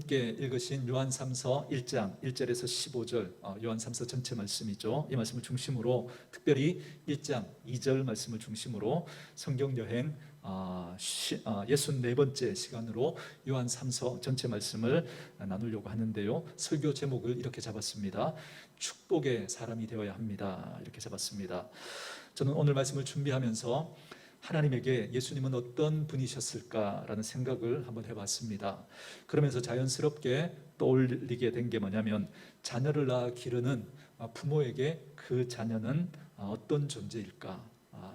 함께 읽으신 요한3서 1장 1절에서 15절 요한3서 전체 말씀이죠. 이 말씀을 중심으로 특별히 1장 2절 말씀을 중심으로 성경여행 64번째 시간으로 요한3서 전체 말씀을 나누려고 하는데요. 설교 제목을 이렇게 잡았습니다. 축복의 사람이 되어야 합니다. 이렇게 잡았습니다. 저는 오늘 말씀을 준비하면서 하나님에게 예수님은 어떤 분이셨을까라는 생각을 한번 해봤습니다. 그러면서 자연스럽게 떠올리게 된 게 뭐냐면, 자녀를 낳아 기르는 부모에게 그 자녀는 어떤 존재일까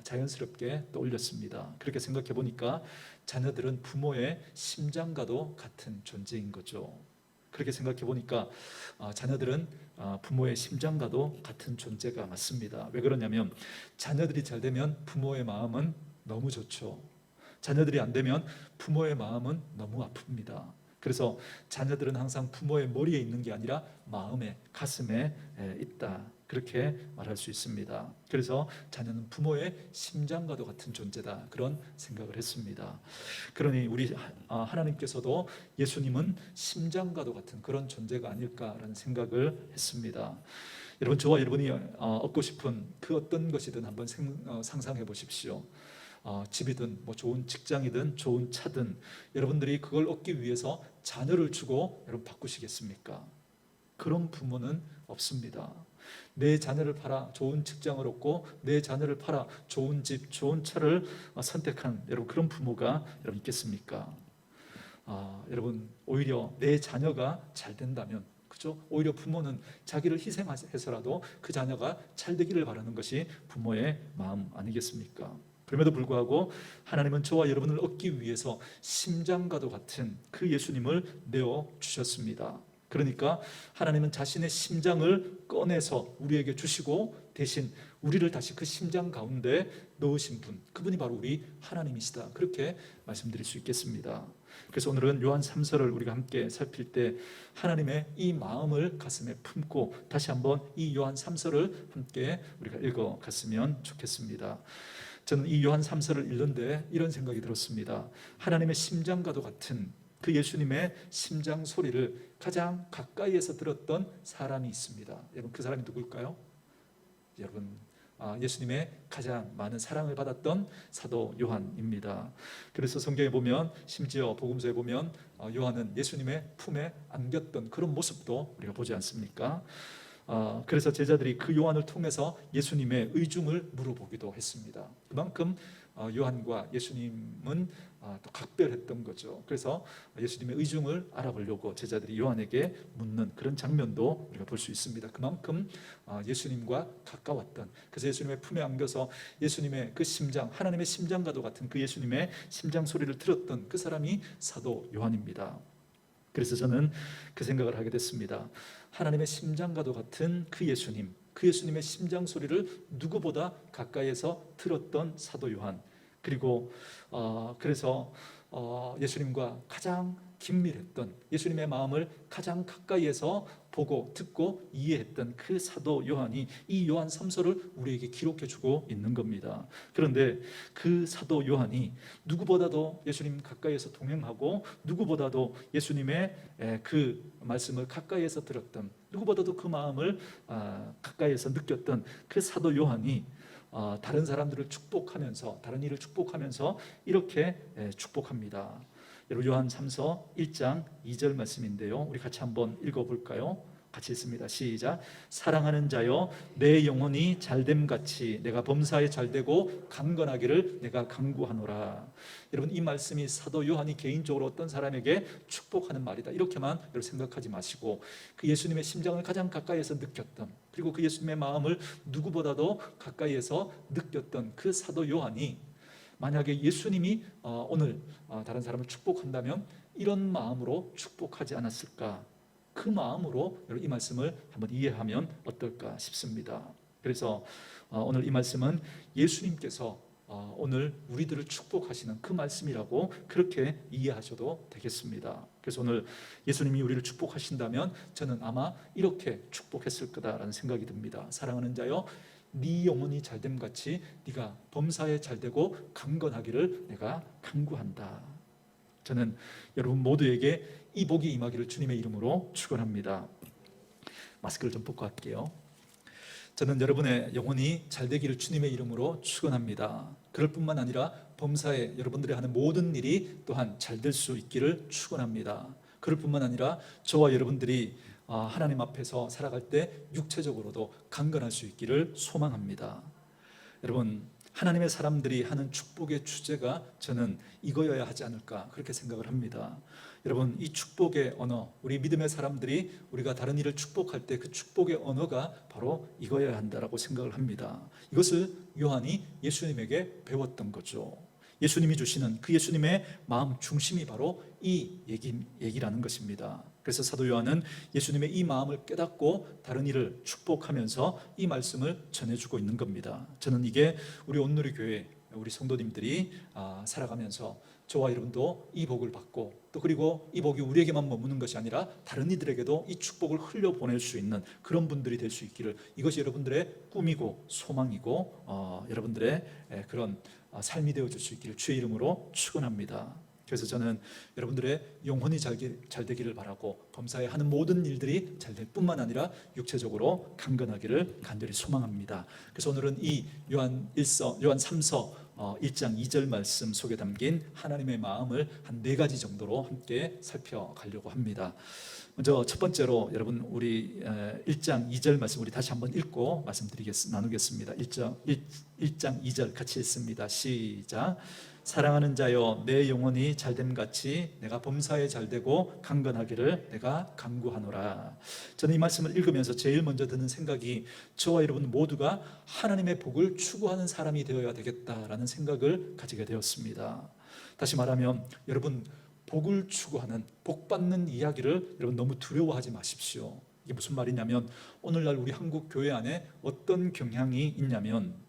자연스럽게 떠올렸습니다. 그렇게 생각해 보니까 자녀들은 부모의 심장과도 같은 존재인 거죠. 그렇게 생각해 보니까 자녀들은 부모의 심장과도 같은 존재가 맞습니다. 왜 그러냐면, 자녀들이 잘 되면 부모의 마음은 너무 좋죠. 자녀들이 안 되면 부모의 마음은 너무 아픕니다. 그래서 자녀들은 항상 부모의 머리에 있는 게 아니라 마음에, 가슴에 있다, 그렇게 말할 수 있습니다. 그래서 자녀는 부모의 심장과도 같은 존재다, 그런 생각을 했습니다. 그러니 우리 하나님께서도 예수님은 심장과도 같은 그런 존재가 아닐까라는 생각을 했습니다. 여러분, 저와 여러분이 얻고 싶은 그 어떤 것이든 한번 상상해 보십시오. 집이든 좋은 직장이든 좋은 차든 여러분들이 그걸 얻기 위해서 자녀를 주고 여러분 바꾸시겠습니까? 그런 부모는 없습니다. 내 자녀를 팔아 좋은 직장을 얻고 내 자녀를 팔아 좋은 집, 좋은 차를 선택한 여러분, 그런 부모가 여러분 있겠습니까? 여러분, 오히려 내 자녀가 잘 된다면, 그죠? 오히려 부모는 자기를 희생해서라도 그 자녀가 잘 되기를 바라는 것이 부모의 마음 아니겠습니까? 그럼에도 불구하고 하나님은 저와 여러분을 얻기 위해서 심장과도 같은 그 예수님을 내어주셨습니다. 그러니까 하나님은 자신의 심장을 꺼내서 우리에게 주시고 대신 우리를 다시 그 심장 가운데 넣으신 분, 그분이 바로 우리 하나님이시다, 그렇게 말씀드릴 수 있겠습니다. 그래서 오늘은 요한 3서를 우리가 함께 살필 때 하나님의 이 마음을 가슴에 품고 다시 한번 이 요한 3서를 함께 우리가 읽어갔으면 좋겠습니다. 저는 이 요한 3서를 읽는데 이런 생각이 들었습니다. 하나님의 심장과도 같은 그 예수님의 심장 소리를 가장 가까이에서 들었던 사람이 있습니다. 여러분, 그 사람이 누굴까요? 여러분, 예수님의 가장 많은 사랑을 받았던 사도 요한입니다. 그래서 성경에 보면, 심지어 복음서에 보면 요한은 예수님의 품에 안겼던 그런 모습도 우리가 보지 않습니까? 그래서 제자들이 그 요한을 통해서 예수님의 의중을 물어보기도 했습니다. 그만큼 요한과 예수님은 또 각별했던 거죠. 그래서 예수님의 의중을 알아보려고 제자들이 요한에게 묻는 그런 장면도 우리가 볼 수 있습니다. 그만큼 예수님과 가까웠던, 그래서 예수님의 품에 안겨서 예수님의 그 심장, 하나님의 심장과도 같은 그 예수님의 심장 소리를 들었던 그 사람이 사도 요한입니다. 그래서 저는 그 생각을 하게 됐습니다. 하나님의 심장과도 같은 그 예수님, 그 예수님의 심장 소리를 누구보다 가까이에서 들었던 사도 요한, 그리고 그래서 예수님과 가장 긴밀했던, 예수님의 마음을 가장 가까이에서 보고 듣고 이해했던 그 사도 요한이 이 요한 3서를 우리에게 기록해 주고 있는 겁니다. 그런데 그 사도 요한이 누구보다도 예수님 가까이에서 동행하고 누구보다도 예수님의 그 말씀을 가까이에서 들었던, 누구보다도 그 마음을 가까이에서 느꼈던 그 사도 요한이 다른 사람들을 축복하면서, 다른 일을 축복하면서 이렇게 축복합니다. 여러분, 요한 3서 1장 2절 말씀인데요, 우리 같이 한번 읽어볼까요? 같이 읽습니다. 시작. 사랑하는 자여, 내 영혼이 잘됨같이 내가 범사에 잘되고 강건하기를 내가 간구하노라. 여러분, 이 말씀이 사도 요한이 개인적으로 어떤 사람에게 축복하는 말이다, 이렇게만 여러분 생각하지 마시고, 그 예수님의 심장을 가장 가까이에서 느꼈던, 그리고 그 예수님의 마음을 누구보다도 가까이에서 느꼈던 그 사도 요한이 만약에 예수님이 오늘 다른 사람을 축복한다면 이런 마음으로 축복하지 않았을까? 그 마음으로 이 말씀을 한번 이해하면 어떨까 싶습니다. 그래서 오늘 이 말씀은 예수님께서 오늘 우리들을 축복하시는 그 말씀이라고 그렇게 이해하셔도 되겠습니다. 그래서 오늘 예수님이 우리를 축복하신다면 저는 아마 이렇게 축복했을 거다라는 생각이 듭니다. 사랑하는 자여, 네 영혼이 잘됨같이 네가 범사에 잘되고 강건하기를 내가 간구한다. 저는 여러분 모두에게 이 복이 임하기를 주님의 이름으로 축원합니다. 마스크를 좀 벗고 할게요. 저는 여러분의 영혼이 잘 되기를 주님의 이름으로 축원합니다. 그럴 뿐만 아니라 범사에 여러분들이 하는 모든 일이 또한 잘 될 수 있기를 축원합니다. 그럴 뿐만 아니라 저와 여러분들이 하나님 앞에서 살아갈 때 육체적으로도 강건할 수 있기를 소망합니다. 여러분, 하나님의 사람들이 하는 축복의 주제가 저는 이거여야 하지 않을까 그렇게 생각을 합니다. 여러분, 이 축복의 언어, 우리 믿음의 사람들이 우리가 다른 일을 축복할 때 그 축복의 언어가 바로 이거여야 한다라고 생각을 합니다. 이것을 요한이 예수님에게 배웠던 거죠. 예수님이 주시는 그 예수님의 마음 중심이 바로 이 얘기라는 것입니다. 그래서 사도 요한은 예수님의 이 마음을 깨닫고 다른 일을 축복하면서 이 말씀을 전해주고 있는 겁니다. 저는 이게 우리 온누리 교회 우리 성도님들이 살아가면서 저와 여러분도 이 복을 받고 또 그리고 이 복이 우리에게만 머무는 것이 아니라 다른 이들에게도 이 축복을 흘려보낼 수 있는 그런 분들이 될 수 있기를, 이것이 여러분들의 꿈이고 소망이고 여러분들의 그런 삶이 되어줄 수 있기를 주의 이름으로 축원합니다. 그래서 저는 여러분들의 영혼이 잘 되기를 바라고 범사에 하는 모든 일들이 잘 될 뿐만 아니라 육체적으로 강건하기를 간절히 소망합니다. 그래서 오늘은 이 요한 3서 1장 2절 말씀 속에 담긴 하나님의 마음을 한 4가지 정도로 함께 살펴가려고 합니다. 먼저 첫 번째로 여러분 우리 1장 2절 말씀 우리 다시 한번 읽고 나누겠습니다. 1장 2절 같이 읽습니다. 시작. 사랑하는 자여, 내 영혼이 잘됨 같이 내가 범사에 잘되고 강건하기를 내가 간구하노라. 저는 이 말씀을 읽으면서 제일 먼저 드는 생각이 저와 여러분 모두가 하나님의 복을 추구하는 사람이 되어야 되겠다라는 생각을 가지게 되었습니다. 다시 말하면 여러분, 복을 추구하는, 복 받는 이야기를 여러분 너무 두려워하지 마십시오. 이게 무슨 말이냐면 오늘날 우리 한국 교회 안에 어떤 경향이 있냐면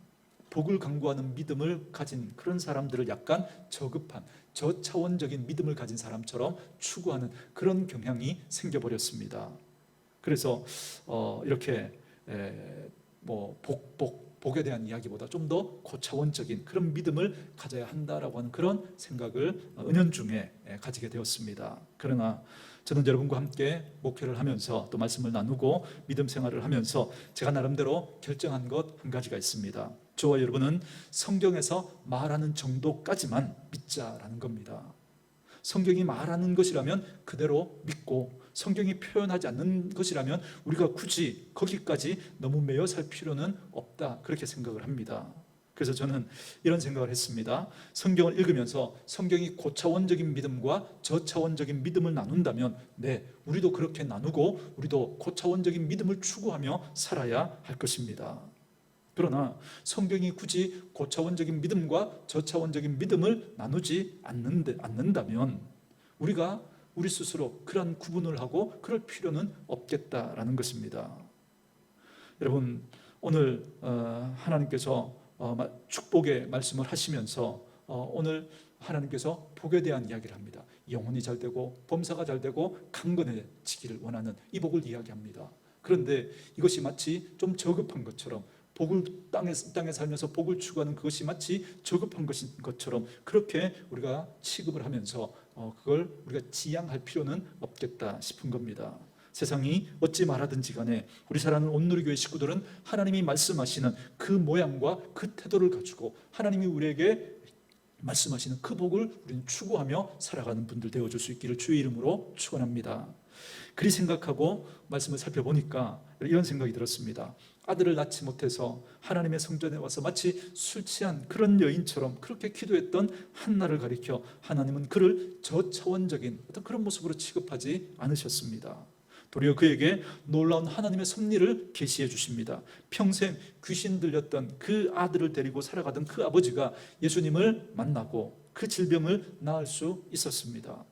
복을 강구하는 믿음을 가진 그런 사람들을 약간 저급한 저차원적인 믿음을 가진 사람처럼 추구하는 그런 경향이 생겨버렸습니다. 그래서 이렇게 복에 대한 이야기보다 좀 더 고차원적인 그런 믿음을 가져야 한다라고 하는 그런 생각을 은연중에 가지게 되었습니다. 그러나 저는 여러분과 함께 목회를 하면서 또 말씀을 나누고 믿음 생활을 하면서 제가 나름대로 결정한 것 한 가지가 있습니다. 저와 여러분은 성경에서 말하는 정도까지만 믿자라는 겁니다. 성경이 말하는 것이라면 그대로 믿고 성경이 표현하지 않는 것이라면 우리가 굳이 거기까지 너무 매여 살 필요는 없다, 그렇게 생각을 합니다. 그래서 저는 이런 생각을 했습니다. 성경을 읽으면서 성경이 고차원적인 믿음과 저차원적인 믿음을 나눈다면 우리도 그렇게 나누고 우리도 고차원적인 믿음을 추구하며 살아야 할 것입니다. 그러나 성경이 굳이 고차원적인 믿음과 저차원적인 믿음을 나누지 않는다면 우리가 우리 스스로 그런 구분을 하고 그럴 필요는 없겠다라는 것입니다. 여러분, 오늘 하나님께서 축복의 말씀을 하시면서 오늘 하나님께서 복에 대한 이야기를 합니다. 영혼이 잘 되고 범사가 잘 되고 강건해지기를 원하는 이 복을 이야기합니다. 그런데 이것이 마치 좀 저급한 것처럼, 복을 땅에 살면서 복을 추구하는 그것이 마치 저급한 것인 것처럼 그렇게 우리가 취급을 하면서 그걸 우리가 지양할 필요는 없겠다 싶은 겁니다. 세상이 어찌 말하든지 간에 우리 사랑하는 온누리교회 식구들은 하나님이 말씀하시는 그 모양과 그 태도를 가지고 하나님이 우리에게 말씀하시는 그 복을 우리는 추구하며 살아가는 분들 되어줄 수 있기를 주의 이름으로 축원합니다. 그리 생각하고 말씀을 살펴보니까 이런 생각이 들었습니다. 아들을 낳지 못해서 하나님의 성전에 와서 마치 술 취한 그런 여인처럼 그렇게 기도했던 한나를 가리켜 하나님은 그를 저차원적인 어떤 그런 모습으로 취급하지 않으셨습니다. 도리어 그에게 놀라운 하나님의 섭리를 계시해 주십니다. 평생 귀신 들렸던 그 아들을 데리고 살아가던 그 아버지가 예수님을 만나고 그 질병을 나을 수 있었습니다.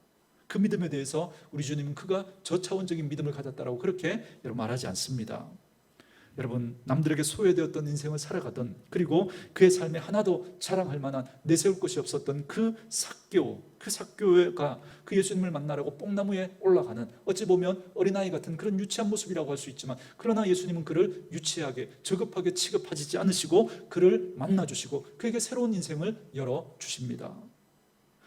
그 믿음에 대해서 우리 주님은 그가 저차원적인 믿음을 가졌다라고 그렇게 말하지 않습니다. 여러분, 남들에게 소외되었던 인생을 살아가던, 그리고 그의 삶에 하나도 자랑할 만한 내세울 것이 없었던 그 삭개오가 그 예수님을 만나라고 뽕나무에 올라가는, 어찌 보면 어린아이 같은 그런 유치한 모습이라고 할 수 있지만, 그러나 예수님은 그를 유치하게 저급하게 취급하지 않으시고 그를 만나주시고 그에게 새로운 인생을 열어주십니다.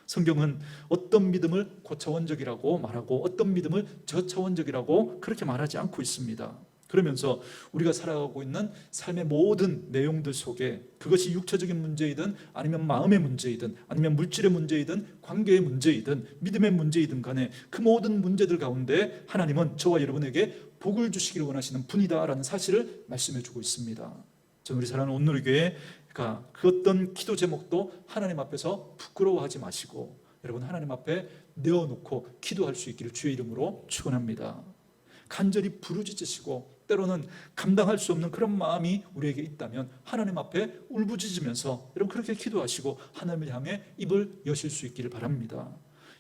성경은 어떤 믿음을 고차원적이라고 말하고 어떤 믿음을 저차원적이라고 그렇게 말하지 않고 있습니다. 그러면서 우리가 살아가고 있는 삶의 모든 내용들 속에 그것이 육체적인 문제이든 아니면 마음의 문제이든 아니면 물질의 문제이든 관계의 문제이든 믿음의 문제이든 간에 그 모든 문제들 가운데 하나님은 저와 여러분에게 복을 주시기를 원하시는 분이다라는 사실을 말씀해 주고 있습니다. 저는 우리 사랑하는 온누리교회가 그 어떤 기도 제목도 하나님 앞에서 부끄러워하지 마시고 여러분 하나님 앞에 내어놓고 기도할 수 있기를 주의 이름으로 축원합니다. 간절히 부르짖으시고 때로는 감당할 수 없는 그런 마음이 우리에게 있다면 하나님 앞에 울부짖으면서 여러분 그렇게 기도하시고 하나님을 향해 입을 여실 수 있기를 바랍니다.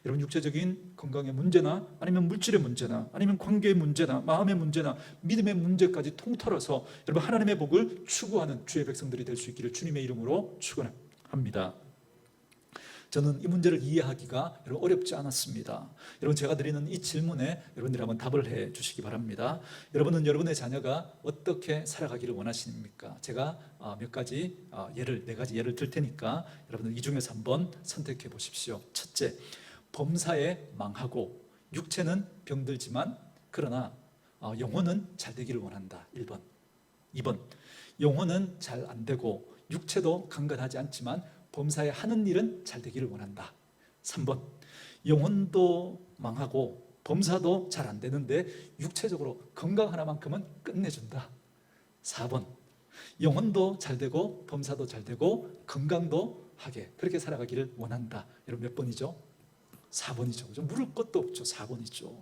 여러분 육체적인 건강의 문제나 아니면 물질의 문제나 아니면 관계의 문제나 마음의 문제나 믿음의 문제까지 통틀어서 여러분 하나님의 복을 추구하는 주의 백성들이 될 수 있기를 주님의 이름으로 축원합니다. 저는 이 문제를 이해하기가 여러분 어렵지 않았습니다. 여러분 제가 드리는 이 질문에 여러분들이 한번 답을 해 주시기 바랍니다. 여러분은 여러분의 자녀가 어떻게 살아가기를 원하십니까? 제가 네 가지 예를 들 테니까 여러분들 이 중에서 한번 선택해 보십시오. 첫째, 범사에 망하고 육체는 병들지만 그러나 영혼은 잘 되기를 원한다. 1번. 2번, 영혼은 잘 안 되고 육체도 강건하지 않지만 범사에 하는 일은 잘 되기를 원한다. 3번, 영혼도 망하고 범사도 잘 안 되는데 육체적으로 건강 하나만큼은 끝내준다. 4번, 영혼도 잘 되고 범사도 잘 되고 건강도 하게 그렇게 살아가기를 원한다. 여러분 몇 번이죠? 4번이죠. 그죠? 물을 것도 없죠. 4번이죠.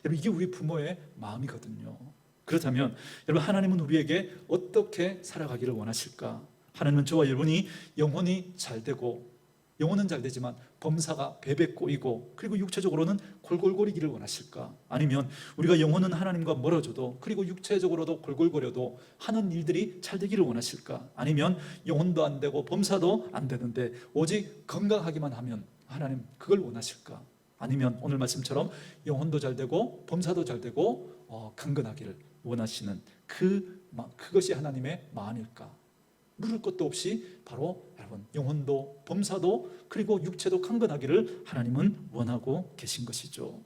여러분 이게 우리 부모의 마음이거든요. 그렇다면 여러분 하나님은 우리에게 어떻게 살아가기를 원하실까? 하나님은 저와 여러분이 영혼이 잘 되고 영혼은 잘 되지만 범사가 배배 꼬이고 그리고 육체적으로는 골골거리기를 원하실까? 아니면 우리가 영혼은 하나님과 멀어져도 그리고 육체적으로도 골골거려도 하는 일들이 잘 되기를 원하실까? 아니면 영혼도 안 되고 범사도 안 되는데 오직 건강하기만 하면 하나님 그걸 원하실까? 아니면 오늘 말씀처럼 영혼도 잘 되고 범사도 잘 되고 강건하기를 원하시는 그것이 하나님의 마음일까? 물을 것도 없이 바로 여러분 영혼도 범사도 그리고 육체도 강건하기를 하나님은 원하고 계신 것이죠.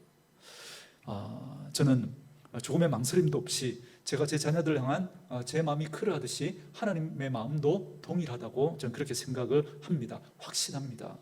저는 조금의 망설임도 없이 제가 제 자녀들 향한 제 마음이 그러하듯이 하나님의 마음도 동일하다고 저는 그렇게 생각을 합니다. 확신합니다.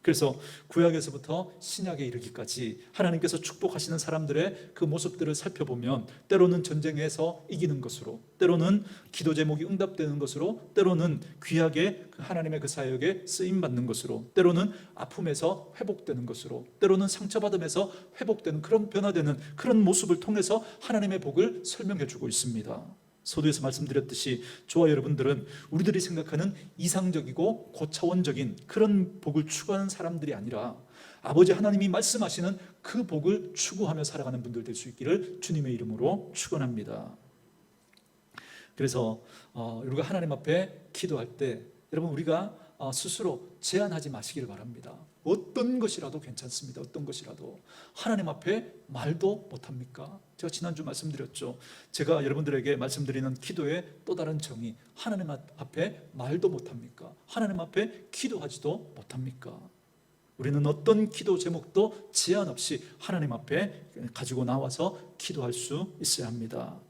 그래서 구약에서부터 신약에 이르기까지 하나님께서 축복하시는 사람들의 그 모습들을 살펴보면 때로는 전쟁에서 이기는 것으로, 때로는 기도 제목이 응답되는 것으로, 때로는 귀하게 하나님의 그 사역에 쓰임받는 것으로, 때로는 아픔에서 회복되는 것으로, 때로는 상처받음에서 회복되는 그런 변화되는 그런 모습을 통해서 하나님의 복을 설명해 주고 있습니다. 서두에서 말씀드렸듯이 저와 여러분들은 우리들이 생각하는 이상적이고 고차원적인 그런 복을 추구하는 사람들이 아니라 아버지 하나님이 말씀하시는 그 복을 추구하며 살아가는 분들 될 수 있기를 주님의 이름으로 축원합니다. 그래서 우리가 하나님 앞에 기도할 때 여러분 우리가 스스로 제한하지 마시기를 바랍니다. 어떤 것이라도 괜찮습니다. 어떤 것이라도. 하나님 앞에 말도 못합니까? 제가 지난주 말씀드렸죠. 제가 여러분들에게 말씀드리는 기도의 또 다른 정의, 하나님 앞에 말도 못합니까? 하나님 앞에 기도하지도 못합니까? 우리는 어떤 기도 제목도 제한 없이 하나님 앞에 가지고 나와서 기도할 수 있어야 합니다.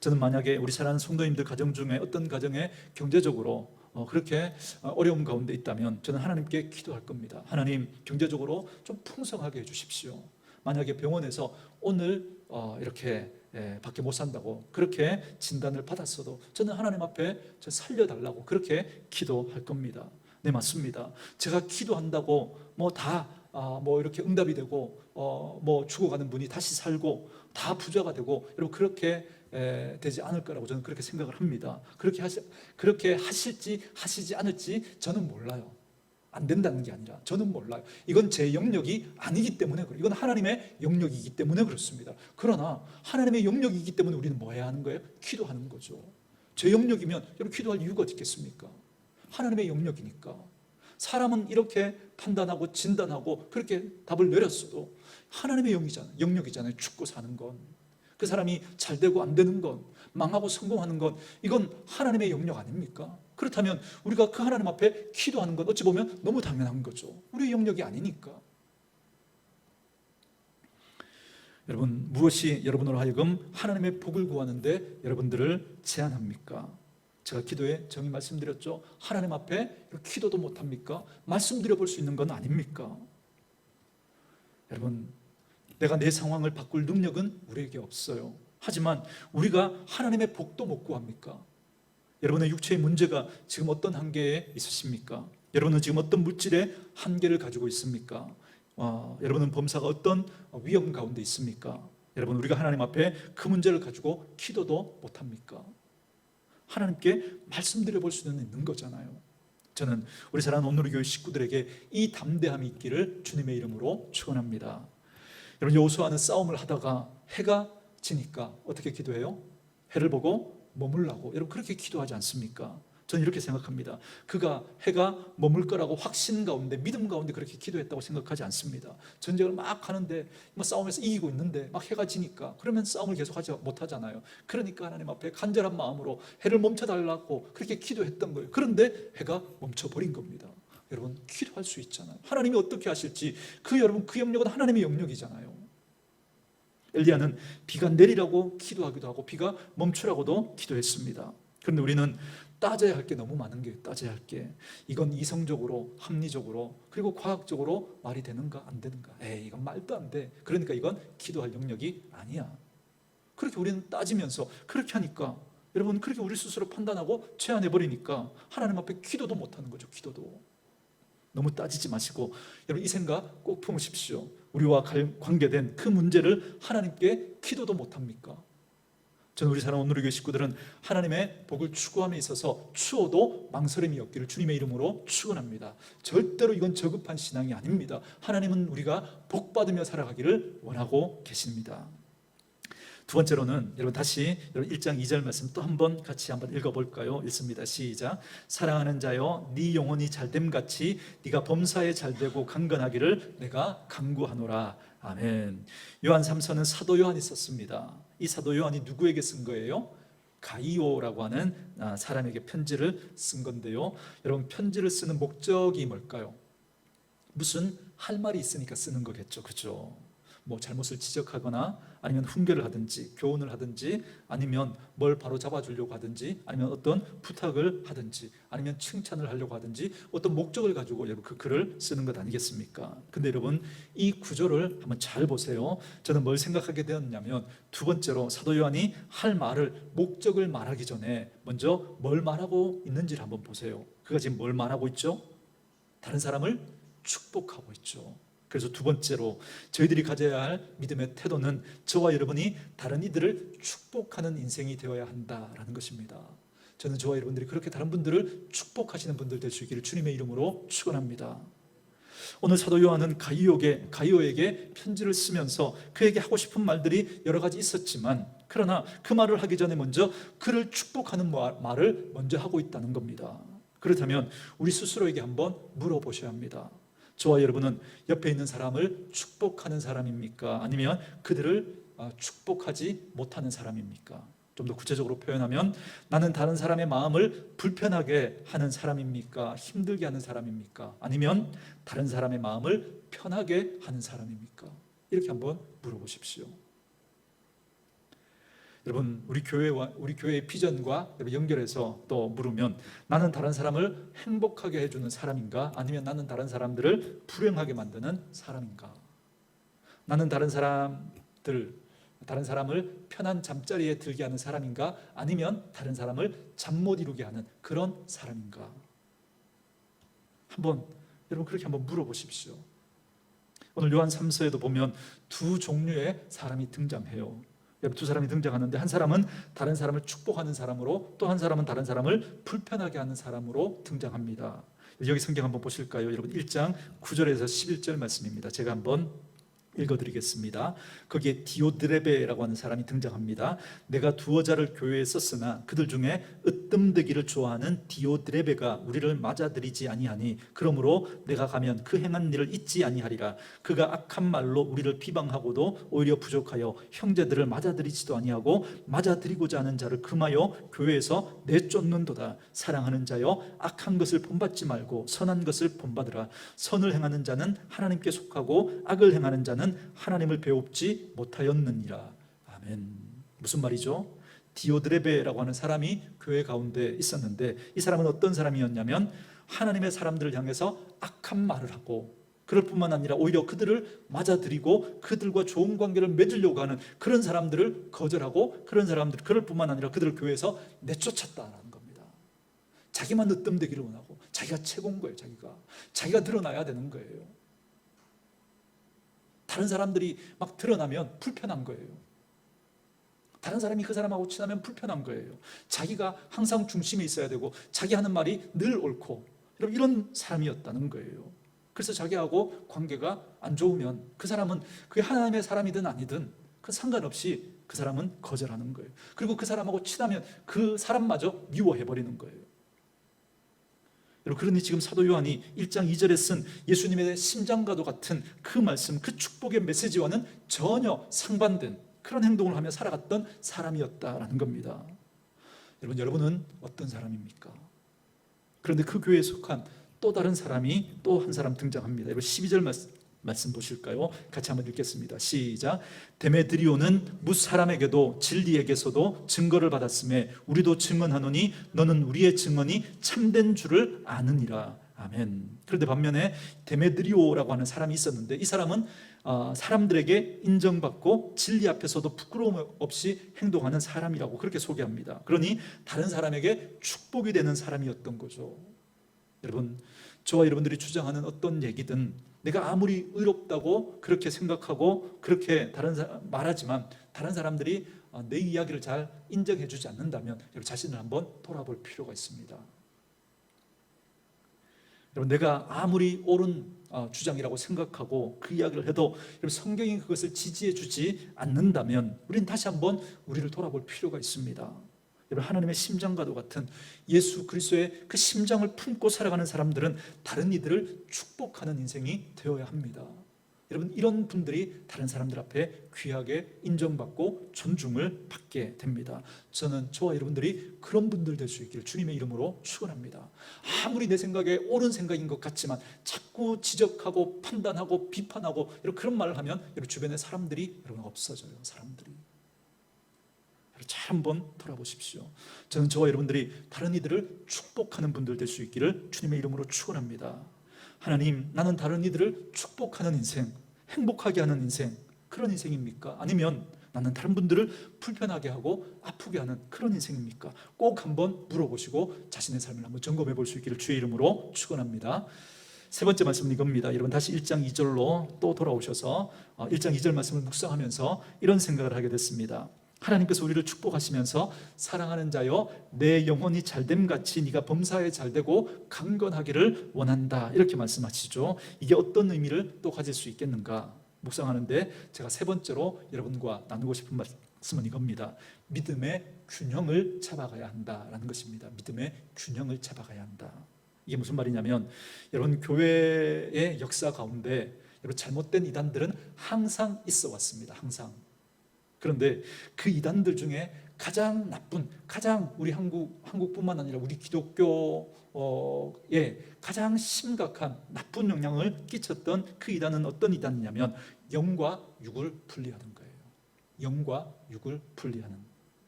저는 만약에 우리 사랑하는 성도님들 가정 중에 어떤 가정에 경제적으로 그렇게 어려움 가운데 있다면 저는 하나님께 기도할 겁니다. 하나님 경제적으로 좀 풍성하게 해주십시오. 만약에 병원에서 오늘 이렇게 밖에 못 산다고 그렇게 진단을 받았어도 저는 하나님 앞에 살려달라고 그렇게 기도할 겁니다. 네, 맞습니다. 제가 기도한다고 뭐 이렇게 응답이 되고 뭐 죽어가는 분이 다시 살고 다 부자가 되고 여러분 그렇게 되지 않을 거라고 저는 그렇게 생각을 합니다. 그렇게 하실지 하시지 않을지 저는 몰라요. 안 된다는 게 아니라 저는 몰라요. 이건 제 영역이 아니기 때문에 그래요. 이건 하나님의 영역이기 때문에 그렇습니다. 그러나 하나님의 영역이기 때문에 우리는 뭐 해야 하는 거예요? 기도하는 거죠. 제 영역이면 여러분 기도할 이유가 어디 있겠습니까? 하나님의 영역이니까. 사람은 이렇게 판단하고 진단하고 그렇게 답을 내렸어도 하나님의 영역이잖아요. 죽고 사는 건. 그 사람이 잘 되고 안 되는 건, 망하고 성공하는 건 이건 하나님의 영역 아닙니까? 그렇다면 우리가 그 하나님 앞에 기도하는 건 어찌 보면 너무 당연한 거죠. 우리의 영역이 아니니까. 여러분, 무엇이 여러분으로 하여금 하나님의 복을 구하는데 여러분들을 제한합니까? 제가 기도에 정의 말씀드렸죠. 하나님 앞에 기도도 못합니까? 말씀드려 볼 수 있는 건 아닙니까? 여러분, 내가 내 상황을 바꿀 능력은 우리에게 없어요. 하지만 우리가 하나님의 복도 못 구합니까? 여러분의 육체의 문제가 지금 어떤 한계에 있으십니까? 여러분은 지금 어떤 물질의 한계를 가지고 있습니까? 여러분은 범사가 어떤 위험 가운데 있습니까? 여러분, 우리가 하나님 앞에 그 문제를 가지고 기도도 못합니까? 하나님께 말씀드려 볼 수는 있는 거잖아요. 저는 우리 사랑하는 온누리 교회 식구들에게 이 담대함이 있기를 주님의 이름으로 축원합니다. 여러분, 여호수아는 싸움을 하다가 해가 지니까 어떻게 기도해요? 해를 보고 머물라고. 여러분, 그렇게 기도하지 않습니까? 저는 이렇게 생각합니다. 그가 해가 머물 거라고 확신 가운데, 믿음 가운데 그렇게 기도했다고 생각하지 않습니다. 전쟁을 막 하는데, 싸움에서 이기고 있는데 막 해가 지니까 그러면 싸움을 계속하지 못하잖아요. 그러니까 하나님 앞에 간절한 마음으로 해를 멈춰달라고 그렇게 기도했던 거예요. 그런데 해가 멈춰버린 겁니다. 여러분, 기도할 수 있잖아요. 하나님이 어떻게 하실지, 여러분 그 영역은 하나님의 영역이잖아요. 엘리야는 비가 내리라고 기도하기도 하고 비가 멈추라고도 기도했습니다. 그런데 우리는 따져야 할 게 너무 많은 게, 따져야 할 게, 이건 이성적으로, 합리적으로, 그리고 과학적으로 말이 되는가 안 되는가, 이건 말도 안 돼, 그러니까 이건 기도할 영역이 아니야. 그렇게 우리는 따지면서 그렇게 하니까, 여러분, 그렇게 우리 스스로 판단하고 제안해버리니까 하나님 앞에 기도도 못하는 거죠. 기도도. 너무 따지지 마시고 여러분, 이 생각 꼭 품으십시오. 우리와 관계된 그 문제를 하나님께 기도도 못합니까? 저는 우리 사랑하는 온누리 교회 식구들은 하나님의 복을 추구함에 있어서 추워도 망설임이 없기를 주님의 이름으로 축원합니다. 절대로 이건 저급한 신앙이 아닙니다. 하나님은 우리가 복 받으며 살아가기를 원하고 계십니다. 두 번째로는 여러분, 다시 1장 2절 말씀 또 한번 같이 한번 읽어볼까요? 읽습니다. 시작. 사랑하는 자여, 네 영혼이 잘됨 같이 네가 범사에 잘되고 강건하기를 내가 간구하노라. 아멘. 요한 3서는 사도 요한이 썼습니다. 이 사도 요한이 누구에게 쓴 거예요? 가이오라고 하는 사람에게 편지를 쓴 건데요. 여러분, 편지를 쓰는 목적이 뭘까요? 무슨 할 말이 있으니까 쓰는 거겠죠. 그죠? 뭐 잘못을 지적하거나 아니면 훈계를 하든지 교훈을 하든지 아니면 뭘 바로 잡아주려고 하든지 아니면 어떤 부탁을 하든지 아니면 칭찬을 하려고 하든지 어떤 목적을 가지고 여러분 그 글을 쓰는 것 아니겠습니까? 근데 여러분, 이 구조를 한번 잘 보세요. 저는 뭘 생각하게 되었냐면, 두 번째로 사도 요한이 할 말을, 목적을 말하기 전에 먼저 뭘 말하고 있는지를 한번 보세요. 그가 지금 뭘 말하고 있죠? 다른 사람을 축복하고 있죠. 그래서 두 번째로 저희들이 가져야 할 믿음의 태도는 저와 여러분이 다른 이들을 축복하는 인생이 되어야 한다라는 것입니다. 저는 저와 여러분들이 그렇게 다른 분들을 축복하시는 분들 될 수 있기를 주님의 이름으로 축원합니다. 오늘 사도 요한은 가이오에게 편지를 쓰면서 그에게 하고 싶은 말들이 여러 가지 있었지만, 그러나 그 말을 하기 전에 먼저 그를 축복하는 말을 먼저 하고 있다는 겁니다. 그렇다면 우리 스스로에게 한번 물어보셔야 합니다. 저와 여러분은 옆에 있는 사람을 축복하는 사람입니까? 아니면 그들을 축복하지 못하는 사람입니까? 좀 더 구체적으로 표현하면, 나는 다른 사람의 마음을 불편하게 하는 사람입니까? 힘들게 하는 사람입니까? 아니면 다른 사람의 마음을 편하게 하는 사람입니까? 이렇게 한번 물어보십시오. 여러분, 우리 교회의 비전과 연결해서 또 물으면, 나는 다른 사람을 행복하게 해주는 사람인가? 아니면 나는 다른 사람들을 불행하게 만드는 사람인가? 나는 다른 사람을 편한 잠자리에 들게 하는 사람인가? 아니면 다른 사람을 잠 못 이루게 하는 그런 사람인가? 여러분, 그렇게 한번 물어보십시오. 오늘 요한 3서에도 보면 두 종류의 사람이 등장해요. 두 사람이 등장하는데, 한 사람은 다른 사람을 축복하는 사람으로, 또 한 사람은 다른 사람을 불편하게 하는 사람으로 등장합니다. 여기 성경 한번 보실까요? 여러분, 1장 9절에서 11절 말씀입니다. 제가 한번 읽어드리겠습니다. 거기에 디오드레베라고 하는 사람이 등장합니다. 내가 두어 자를 교회에 썼으나 그들 중에 으뜸되기를 좋아하는 디오드레베가 우리를 맞아들이지 아니하니 그러므로 내가 가면 그 행한 일을 잊지 아니하리라. 그가 악한 말로 우리를 비방하고도 오히려 부족하여 형제들을 맞아들이지도 아니하고 맞아들이고자 하는 자를 금하여 교회에서 내쫓는도다. 사랑하는 자여 악한 것을 본받지 말고 선한 것을 본받으라. 선을 행하는 자는 하나님께 속하고 악을 행하는 자는 하나님을 배웁지 못하였느니라. 아멘. 무슨 말이죠? 디오드레베라고 하는 사람이 교회 가운데 있었는데 이 사람은 어떤 사람이었냐면 하나님의 사람들을 향해서 악한 말을 하고 그럴 뿐만 아니라 오히려 그들을 맞아들이고 그들과 좋은 관계를 맺으려고 하는 그런 사람들을 거절하고 그런 사람들 그럴 뿐만 아니라 그들을 교회에서 내쫓았다라는 겁니다. 자기만 으뜸되기를 원하고 자기가 최고인 거예요. 자기가 드러나야 되는 거예요. 다른 사람들이 막 드러나면 불편한 거예요. 다른 사람이 그 사람하고 친하면 불편한 거예요. 자기가 항상 중심에 있어야 되고 자기 하는 말이 늘 옳고 이런 사람이었다는 거예요. 그래서 자기하고 관계가 안 좋으면 그 사람은 그게 하나님의 사람이든 아니든 그 상관없이 그 사람은 거절하는 거예요. 그리고 그 사람하고 친하면 그 사람마저 미워해버리는 거예요. 그러니 지금 사도 요한이 1장 2절에 쓴 예수님의 심장과도 같은 그 말씀, 그 축복의 메시지와는 전혀 상반된 그런 행동을 하며 살아갔던 사람이었다라는 겁니다. 여러분은 어떤 사람입니까? 그런데 그 교회에 속한 또 다른 사람이 또 한 사람 등장합니다. 12절 말씀 보실까요? 같이 한번 읽겠습니다. 시작. 데메드리오는 뭇 사람에게도 진리에게서도 증거를 받았음에 우리도 증언하노니 너는 우리의 증언이 참된 줄을 아느니라. 아멘. 그런데 반면에 데메드리오라고 하는 사람이 있었는데 이 사람은 사람들에게 인정받고 진리 앞에서도 부끄러움 없이 행동하는 사람이라고 그렇게 소개합니다. 그러니 다른 사람에게 축복이 되는 사람이었던 거죠. 여러분, 저와 여러분들이 주장하는 어떤 얘기든 내가 아무리 의롭다고 그렇게 생각하고 그렇게 말하지만 다른 사람들이 내 이야기를 잘 인정해 주지 않는다면 여러분 자신을 한번 돌아볼 필요가 있습니다. 여러분, 내가 아무리 옳은 주장이라고 생각하고 그 이야기를 해도 여러분 성경이 그것을 지지해 주지 않는다면 우리는 다시 한번 우리를 돌아볼 필요가 있습니다. 여러분, 하나님의 심장과도 같은 예수 그리스도의 그 심장을 품고 살아가는 사람들은 다른 이들을 축복하는 인생이 되어야 합니다. 여러분, 이런 분들이 다른 사람들 앞에 귀하게 인정받고 존중을 받게 됩니다. 저는 저와 여러분들이 그런 분들 될 수 있기를 주님의 이름으로 축원합니다. 아무리 내 생각에 옳은 생각인 것 같지만 자꾸 지적하고 판단하고 비판하고 그런 말을 하면 여러분 주변에 사람들이 여러분 없어져요. 사람들이. 잘 한번 돌아보십시오. 저는 저와 여러분들이 다른 이들을 축복하는 분들 될 수 있기를 주님의 이름으로 축원합니다. 하나님, 나는 다른 이들을 축복하는 인생, 행복하게 하는 인생, 그런 인생입니까? 아니면 나는 다른 분들을 불편하게 하고 아프게 하는 그런 인생입니까? 꼭 한번 물어보시고 자신의 삶을 한번 점검해 볼 수 있기를 주의 이름으로 축원합니다. 세 번째 말씀은 이겁니다. 여러분 다시 1장 2절로 또 돌아오셔서 1장 2절 말씀을 묵상하면서 이런 생각을 하게 됐습니다. 하나님께서 우리를 축복하시면서 사랑하는 자여 내 영혼이 잘됨같이 네가 범사에 잘되고 강건하기를 원한다 이렇게 말씀하시죠. 이게 어떤 의미를 또 가질 수 있겠는가 묵상하는데 제가 세 번째로 여러분과 나누고 싶은 말씀은 이겁니다. 믿음의 균형을 잡아가야 한다라는 것입니다. 믿음의 균형을 잡아가야 한다. 이게 무슨 말이냐면 여러분 교회의 역사 가운데 여러분 잘못된 이단들은 항상 있어 왔습니다. 항상. 그런데 그 이단들 중에 가장 나쁜, 가장 우리 한국뿐만 아니라 우리 기독교에 가장 심각한 나쁜 영향을 끼쳤던 그 이단은 어떤 이단이냐면 영과 육을 분리하는 거예요. 영과 육을 분리하는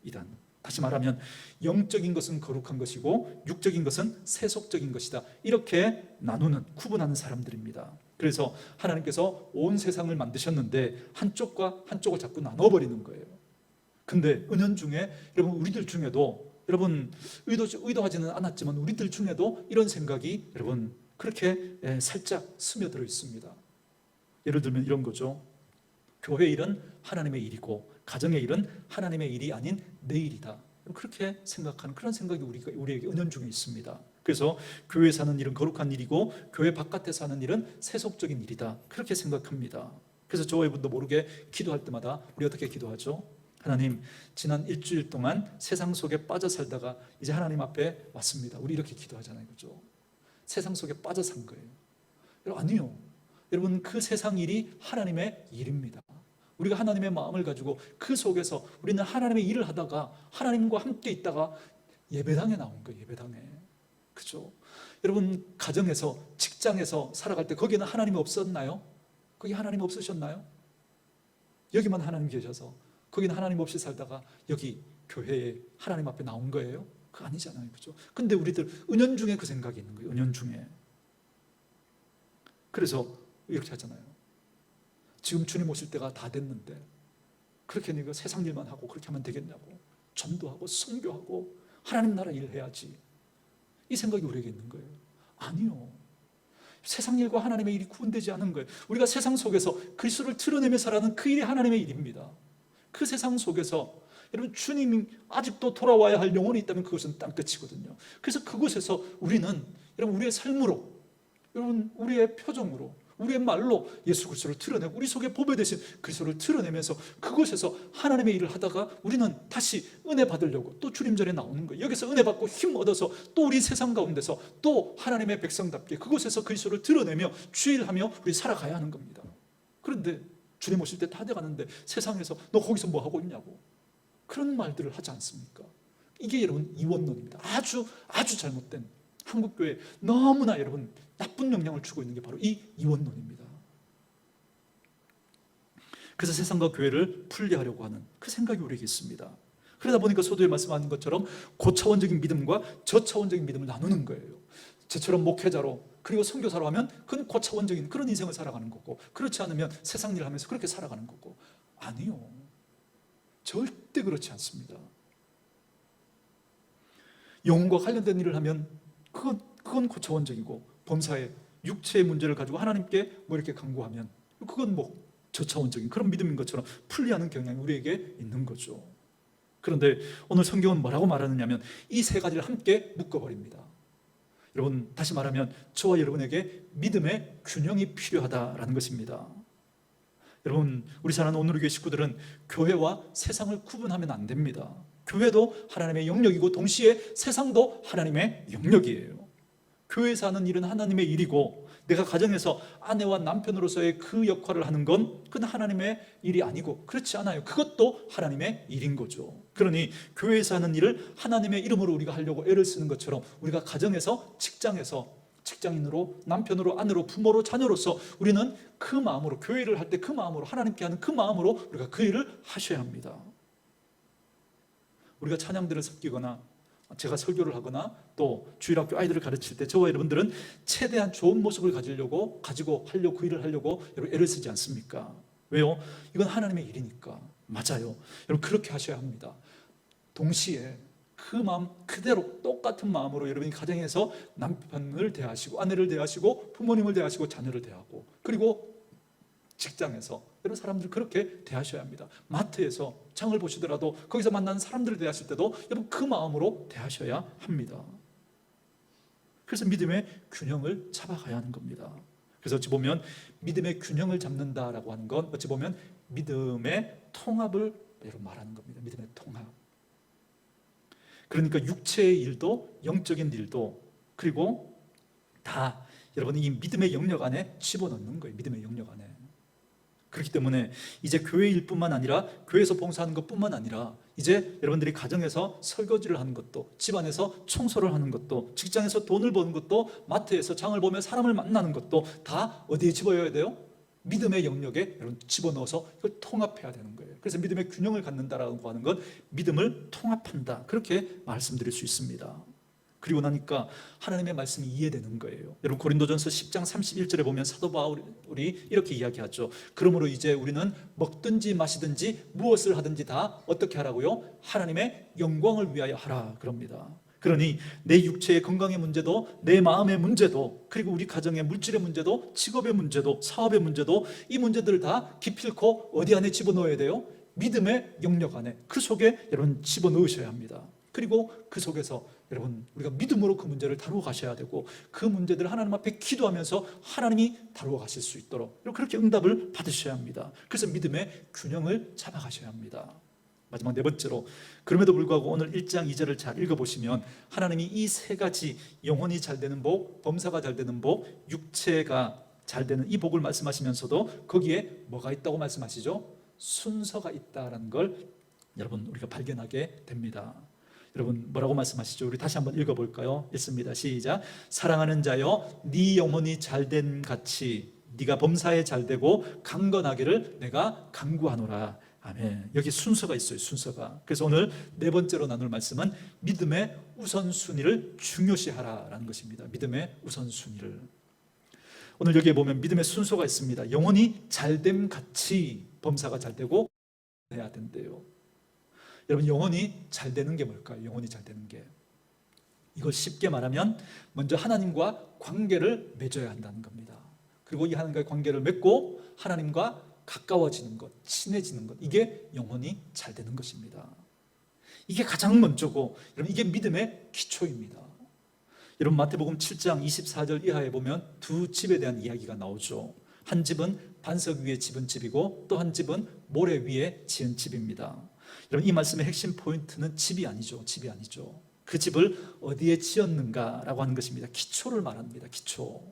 이단. 다시 말하면 영적인 것은 거룩한 것이고 육적인 것은 세속적인 것이다. 이렇게 나누는, 구분하는 사람들입니다. 그래서 하나님께서 온 세상을 만드셨는데 한쪽과 한쪽을 자꾸 나눠버리는 거예요. 근데 은연중에 여러분 우리들 중에도 여러분 의도하지는 않았지만 우리들 중에도 이런 생각이 여러분 그렇게 살짝 스며들어 있습니다. 예를 들면 이런 거죠. 교회 일은 하나님의 일이고 가정의 일은 하나님의 일이 아닌 내 일이다. 그렇게 생각하는 그런 생각이 우리에게 은연중에 있습니다. 그래서 교회에서 하는 일은 거룩한 일이고 교회 바깥에서 하는 일은 세속적인 일이다. 그렇게 생각합니다. 그래서 저와 여러분도 모르게 기도할 때마다 우리 어떻게 기도하죠? 하나님, 지난 일주일 동안 세상 속에 빠져 살다가 이제 하나님 앞에 왔습니다. 우리 이렇게 기도하잖아요, 그죠? 세상 속에 빠져 산 거예요. 여러분, 아니요. 여러분, 그 세상 일이 하나님의 일입니다. 우리가 하나님의 마음을 가지고 그 속에서 우리는 하나님의 일을 하다가 하나님과 함께 있다가 예배당에 나온 거예요. 예배당에. 그죠? 여러분, 가정에서, 직장에서 살아갈 때 거기는 하나님이 없었나요? 거기 하나님 없으셨나요? 여기만 하나님 계셔서 거기는 하나님 없이 살다가 여기 교회에 하나님 앞에 나온 거예요? 그거 아니잖아요, 그죠? 근데 우리들 은연중에 그 생각이 있는 거예요. 은연중에. 그래서 이렇게 하잖아요. 지금 주님 오실 때가 다 됐는데 그렇게 네가 세상 일만 하고 그렇게 하면 되겠냐고. 전도하고 선교하고 하나님 나라 일해야지. 이 생각이 우리에게 있는 거예요. 아니요. 세상 일과 하나님의 일이 구분되지 않은 거예요. 우리가 세상 속에서 그리스도를 드러내며 살아가는 그 일이 하나님의 일입니다. 그 세상 속에서 여러분, 주님이 아직도 돌아와야 할 영혼이 있다면 그것은 땅끝이거든요. 그래서 그곳에서 우리는 여러분, 우리의 삶으로, 여러분, 우리의 표정으로, 우리의 말로 예수 그리스도를 드러내고 우리 속에 보배되신 그리스도를 드러내면서 그곳에서 하나님의 일을 하다가 우리는 다시 은혜 받으려고 또 주님 전에 나오는 거예요. 여기서 은혜 받고 힘 얻어서 또 우리 세상 가운데서 또 하나님의 백성답게 그곳에서 그리스도를 드러내며 주일하며 우리 살아가야 하는 겁니다. 그런데 주님 오실 때 다 돼가는데 세상에서 너 거기서 뭐 하고 있냐고 그런 말들을 하지 않습니까? 이게 여러분 이원론입니다. 아주 잘못된 한국교회 너무나 여러분 나쁜 영향을 주고 있는 게 바로 이 이원론입니다. 그래서 세상과 교회를 분리하려고 하는 그 생각이 우리에게 있습니다. 그러다 보니까 소도에 말씀하는 것처럼 고차원적인 믿음과 저차원적인 믿음을 나누는 거예요. 저처럼 목회자로 그리고 선교사로 하면 그건 고차원적인 그런 인생을 살아가는 거고, 그렇지 않으면 세상 일을 하면서 그렇게 살아가는 거고. 아니요, 절대 그렇지 않습니다. 영혼과 관련된 일을 하면 그건 고차원적이고, 범사의 육체의 문제를 가지고 하나님께 뭐 이렇게 간구하면 그건 뭐 저차원적인 그런 믿음인 것처럼 분리하는 경향이 우리에게 있는 거죠. 그런데 오늘 성경은 뭐라고 말하느냐면 이 세 가지를 함께 묶어버립니다. 여러분, 다시 말하면 저와 여러분에게 믿음의 균형이 필요하다라는 것입니다. 여러분, 우리 사랑하는 오늘의 교회 식구들은 교회와 세상을 구분하면 안 됩니다. 교회도 하나님의 영역이고 동시에 세상도 하나님의 영역이에요. 교회에서 하는 일은 하나님의 일이고, 내가 가정에서 아내와 남편으로서의 그 역할을 하는 건 그건 하나님의 일이 아니고, 그렇지 않아요. 그것도 하나님의 일인 거죠. 그러니 교회에서 하는 일을 하나님의 이름으로 우리가 하려고 애를 쓰는 것처럼 우리가 가정에서, 직장에서, 직장인으로, 남편으로, 아내로, 부모로, 자녀로서 우리는 그 마음으로, 교회를 할 때 그 마음으로, 하나님께 하는 그 마음으로 우리가 그 일을 하셔야 합니다. 우리가 찬양들을 섞이거나 제가 설교를 하거나 또 주일학교 아이들을 가르칠 때 저와 여러분들은 최대한 좋은 모습을 가지고 하려고, 그 일을 하려고 여러분 애를 쓰지 않습니까? 왜요? 이건 하나님의 일이니까. 맞아요. 여러분, 그렇게 하셔야 합니다. 동시에 그 마음 그대로 똑같은 마음으로 여러분이 가정에서 남편을 대하시고 아내를 대하시고 부모님을 대하시고 자녀를 대하고, 그리고 직장에서 여러분 사람들 그렇게 대하셔야 합니다. 마트에서 장을 보시더라도 거기서 만나는 사람들을 대하실 때도 여러분 그 마음으로 대하셔야 합니다. 그래서 믿음의 균형을 잡아가야 하는 겁니다. 그래서 어찌 보면 믿음의 균형을 잡는다라고 하는 건 어찌 보면 믿음의 통합을 여러분 말하는 겁니다. 믿음의 통합. 그러니까 육체의 일도 영적인 일도 그리고 다 여러분이 이 믿음의 영역 안에 집어넣는 거예요. 믿음의 영역 안에. 그렇기 때문에 이제 교회 일뿐만 아니라 교회에서 봉사하는 것뿐만 아니라 이제 여러분들이 가정에서 설거지를 하는 것도, 집안에서 청소를 하는 것도, 직장에서 돈을 버는 것도, 마트에서 장을 보며 사람을 만나는 것도 다 어디에 집어넣어야 돼요? 믿음의 영역에 여러분 집어넣어서 이걸 통합해야 되는 거예요. 그래서 믿음의 균형을 갖는다라고 하는 건 믿음을 통합한다, 그렇게 말씀드릴 수 있습니다. 그리고 나니까 하나님의 말씀이 이해되는 거예요. 여러분, 고린도전서 10장 31절에 보면 사도 바울이 이렇게 이야기하죠. 그러므로 이제 우리는 먹든지 마시든지 무엇을 하든지 다 어떻게 하라고요? 하나님의 영광을 위하여 하라 그럽니다. 그러니 내 육체의 건강의 문제도, 내 마음의 문제도, 그리고 우리 가정의 물질의 문제도, 직업의 문제도, 사업의 문제도, 이 문제들을 다 기필코 어디 안에 집어넣어야 돼요? 믿음의 영역 안에, 그 속에 여러분 집어넣으셔야 합니다. 그리고 그 속에서 여러분, 우리가 믿음으로 그 문제를 다루어 가셔야 되고, 그 문제들을 하나님 앞에 기도하면서 하나님이 다루어 가실 수 있도록 그렇게 응답을 받으셔야 합니다. 그래서 믿음의 균형을 잡아가셔야 합니다. 마지막 네 번째로, 그럼에도 불구하고 오늘 1장 2절을 잘 읽어보시면 하나님이 이 세 가지, 영혼이 잘 되는 복, 범사가 잘 되는 복, 육체가 잘 되는 이 복을 말씀하시면서도 거기에 뭐가 있다고 말씀하시죠? 순서가 있다는 걸 여러분 우리가 발견하게 됩니다. 여러분 뭐라고 말씀하시죠? 우리 다시 한번 읽어볼까요? 읽습니다. 시작. 사랑하는 자여, 네 영혼이 잘된 같이 네가 범사에 잘되고 강건하기를 내가 간구하노라. 아멘. 여기 순서가 있어요. 순서가. 그래서 오늘 네 번째로 나눌 말씀은 믿음의 우선순위를 중요시하라라는 것입니다. 믿음의 우선순위를. 오늘 여기에 보면 믿음의 순서가 있습니다. 영혼이 잘됨 같이 범사가 잘되고 해야 된대요. 여러분, 영혼이 잘되는 게 뭘까요? 영혼이 잘되는 게, 이걸 쉽게 말하면 먼저 하나님과 관계를 맺어야 한다는 겁니다. 그리고 이 하나님과의 관계를 맺고 하나님과 가까워지는 것, 친해지는 것, 이게 영혼이 잘 되는 것입니다. 이게 가장 먼저고, 여러분 이게 믿음의 기초입니다. 여러분 마태복음 7장 24절 이하에 보면 두 집에 대한 이야기가 나오죠. 한 집은 반석 위에 지은 집이고 또 한 집은 모래 위에 지은 집입니다. 여러분 이 말씀의 핵심 포인트는 집이 아니죠. 집이 아니죠. 그 집을 어디에 지었는가라고 하는 것입니다. 기초를 말합니다. 기초.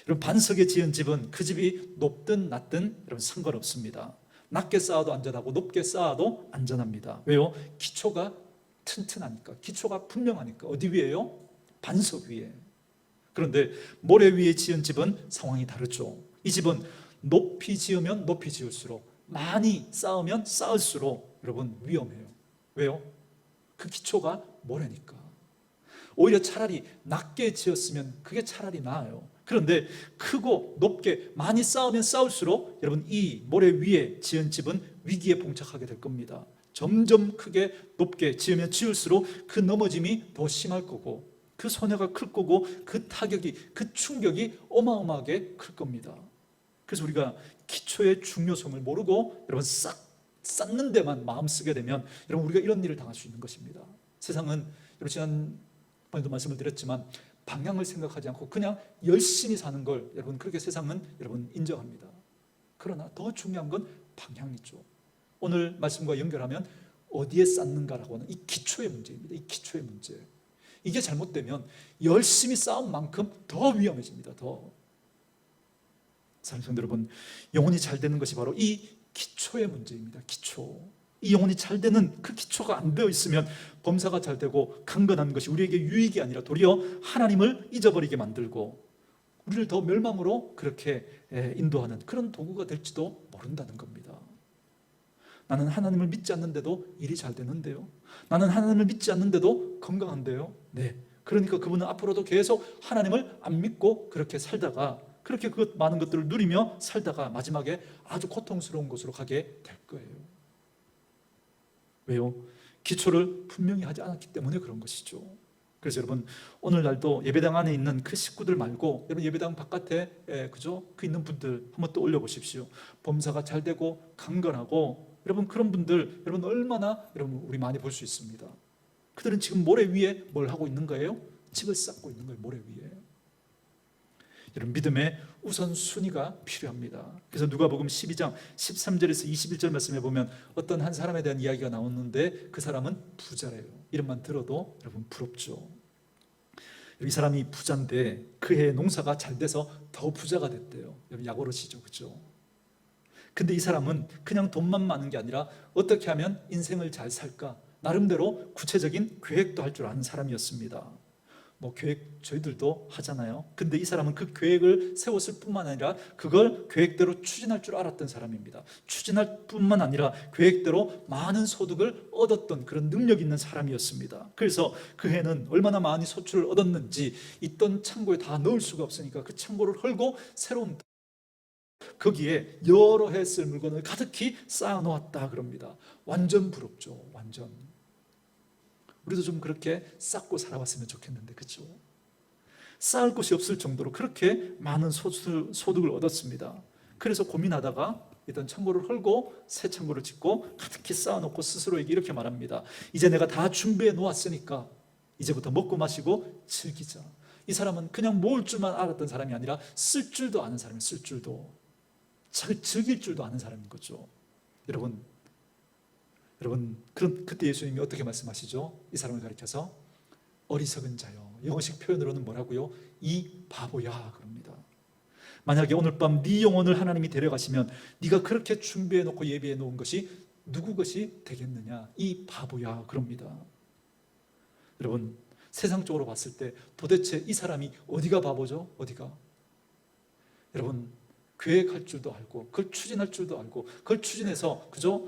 여러분 반석에 지은 집은 그 집이 높든 낮든 여러분 상관없습니다. 낮게 쌓아도 안전하고 높게 쌓아도 안전합니다. 왜요? 기초가 튼튼하니까, 기초가 분명하니까. 어디 위에요? 반석 위에. 그런데 모래 위에 지은 집은 상황이 다르죠. 이 집은 높이 지으면 높이 지을수록, 많이 쌓으면 쌓을수록 여러분 위험해요. 왜요? 그 기초가 모래니까. 오히려 차라리 낮게 지었으면 그게 차라리 나아요. 그런데 크고 높게 많이 쌓으면 쌓을수록 여러분 이 모래 위에 지은 집은 위기에 봉착하게 될 겁니다. 점점 크게 높게 지으면 지을수록 그 넘어짐이 더 심할 거고, 그 손해가 클 거고, 그 타격이, 그 충격이 어마어마하게 클 겁니다. 그래서 우리가 기초의 중요성을 모르고 여러분 쌓는 데만 마음 쓰게 되면 여러분 우리가 이런 일을 당할 수 있는 것입니다. 세상은 여러분 지난번에도 말씀을 드렸지만 방향을 생각하지 않고 그냥 열심히 사는 걸 여러분 그렇게 세상은 여러분 인정합니다. 그러나 더 중요한 건 방향이죠. 오늘 말씀과 연결하면 어디에 쌓는가라고 하는 이 기초의 문제입니다. 이 기초의 문제. 이게 잘못되면 열심히 쌓은 만큼 더 위험해집니다. 더. 사랑하는 성도 여러분, 영혼이 잘 되는 것이 바로 이 기초의 문제입니다. 기초. 이 영혼이 잘 되는 그 기초가 안 되어 있으면 범사가 잘 되고 강건한 것이 우리에게 유익이 아니라 도리어 하나님을 잊어버리게 만들고 우리를 더 멸망으로 그렇게 인도하는 그런 도구가 될지도 모른다는 겁니다. 나는 하나님을 믿지 않는데도 일이 잘 되는데요. 나는 하나님을 믿지 않는데도 건강한데요. 네. 그러니까 그분은 앞으로도 계속 하나님을 안 믿고 그렇게 살다가, 그렇게 그 많은 것들을 누리며 살다가 마지막에 아주 고통스러운 곳으로 가게 될 거예요. 왜요? 기초를 분명히 하지 않았기 때문에 그런 것이죠. 그래서 여러분 오늘날도 예배당 안에 있는 그 식구들 말고 여러분 예배당 바깥에 그죠? 그 있는 분들 한번 또 올려보십시오. 범사가 잘 되고 강건하고 여러분 그런 분들 여러분 얼마나 여러분 우리 많이 볼 수 있습니다. 그들은 지금 모래 위에 뭘 하고 있는 거예요? 집을 쌓고 있는 거예요. 모래 위에. 여러분 믿음의 우선순위가 필요합니다. 그래서 누가복음 12장 13절에서 21절 말씀에 보면 어떤 한 사람에 대한 이야기가 나오는데 그 사람은 부자래요. 이름만 들어도 여러분 부럽죠. 이 사람이 부자인데 그 해에 농사가 잘 돼서 더 부자가 됐대요. 여러분 약오르시죠, 그렇죠? 근데 이 사람은 그냥 돈만 많은 게 아니라 어떻게 하면 인생을 잘 살까 나름대로 구체적인 계획도 할 줄 아는 사람이었습니다. 뭐 계획 저희들도 하잖아요. 근데 이 사람은 그 계획을 세웠을 뿐만 아니라 그걸 계획대로 추진할 줄 알았던 사람입니다. 추진할 뿐만 아니라 계획대로 많은 소득을 얻었던 그런 능력 있는 사람이었습니다. 그래서 그 해는 얼마나 많이 소출을 얻었는지 있던 창고에 다 넣을 수가 없으니까 그 창고를 헐고 새로운 거기에 여러 해 쓸 물건을 가득히 쌓아 놓았다 그럽니다. 완전 부럽죠. 완전. 우리도 좀 그렇게 쌓고 살아봤으면 좋겠는데, 그렇죠? 쌓을 곳이 없을 정도로 그렇게 많은 소득을 얻었습니다. 그래서 고민하다가 일단 창고를 헐고 새 창고를 짓고 가득히 쌓아놓고 스스로에게 이렇게 말합니다. 이제 내가 다 준비해 놓았으니까 이제부터 먹고 마시고 즐기자. 이 사람은 그냥 모을 줄만 알았던 사람이 아니라 쓸 줄도 아는 사람이에요. 쓸 줄도. 즐길 줄도 아는 사람인 거죠. 여러분 그럼 그때 예수님이 어떻게 말씀하시죠? 이 사람을 가리켜서 어리석은 자요. 영어식 표현으로는 뭐라고요? 이 바보야 그럽니다. 만약에 오늘 밤 네 영혼을 하나님이 데려가시면 네가 그렇게 준비해 놓고 예비해 놓은 것이 누구 것이 되겠느냐? 이 바보야 그럽니다. 여러분 세상적으로 봤을 때 도대체 이 사람이 어디가 바보죠? 어디가? 여러분 계획할 줄도 알고 그걸 추진할 줄도 알고 그걸 추진해서 그죠?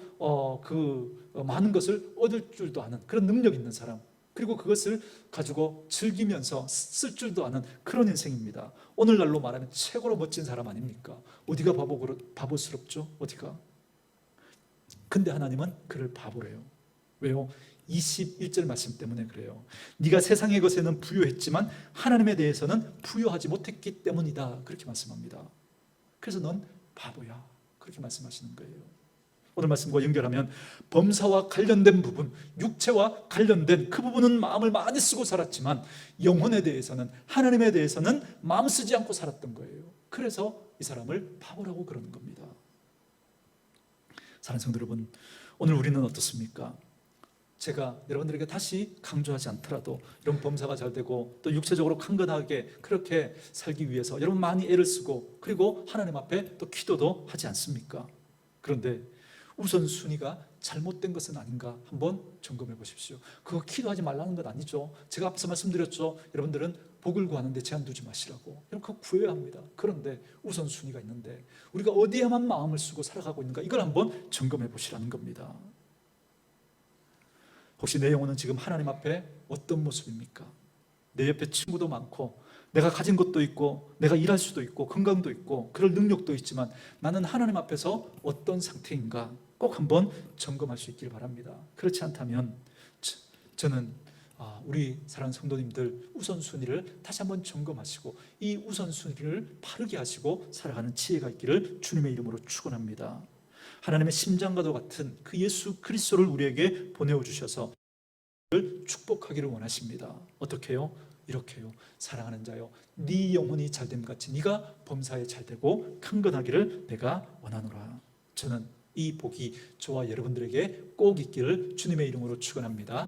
많은 것을 얻을 줄도 아는 그런 능력 있는 사람, 그리고 그것을 가지고 즐기면서 쓸 줄도 아는 그런 인생입니다. 오늘날로 말하면 최고로 멋진 사람 아닙니까? 어디가 바보스럽죠? 어디가? 근데 하나님은 그를 바보래요. 왜요? 21절 말씀 때문에 그래요. 네가 세상의 것에는 부유했지만 하나님에 대해서는 부유하지 못했기 때문이다. 그렇게 말씀합니다. 그래서 넌 바보야. 그렇게 말씀하시는 거예요. 오늘 말씀과 연결하면 범사와 관련된 부분, 육체와 관련된 그 부분은 마음을 많이 쓰고 살았지만 영혼에 대해서는, 하나님에 대해서는 마음 쓰지 않고 살았던 거예요. 그래서 이 사람을 바보라고 그러는 겁니다. 사랑하는 성도 여러분, 오늘 우리는 어떻습니까? 제가 여러분들에게 다시 강조하지 않더라도 이런 범사가 잘 되고 또 육체적으로 강건하게 그렇게 살기 위해서 여러분 많이 애를 쓰고 그리고 하나님 앞에 또 기도도 하지 않습니까? 그런데 우선순위가 잘못된 것은 아닌가 한번 점검해 보십시오. 그거 기도하지 말라는 건 아니죠. 제가 앞서 말씀드렸죠. 여러분들은 복을 구하는데 제한 두지 마시라고. 여러분 그거 구해야 합니다. 그런데 우선순위가 있는데 우리가 어디에만 마음을 쓰고 살아가고 있는가, 이걸 한번 점검해 보시라는 겁니다. 혹시 내 영혼은 지금 하나님 앞에 어떤 모습입니까? 내 옆에 친구도 많고 내가 가진 것도 있고 내가 일할 수도 있고 건강도 있고 그럴 능력도 있지만 나는 하나님 앞에서 어떤 상태인가 꼭 한번 점검할 수 있길 바랍니다. 그렇지 않다면 저는 우리 사랑하는 성도님들 우선순위를 다시 한번 점검하시고 이 우선순위를 바르게 하시고 살아가는 지혜가 있기를 주님의 이름으로 축원합니다. 하나님의 심장과도 같은 그 예수 그리스도를 우리에게 보내어 주셔서 축복하기를 원하십니다. 어떻게 해요? 이렇게요. 사랑하는 자요, 네 영혼이 잘됨 같이 네가 범사에 잘되고 강건하기를 내가 원하노라. 저는 이 복이 저와 여러분들에게 꼭 있기를 주님의 이름으로 축원합니다.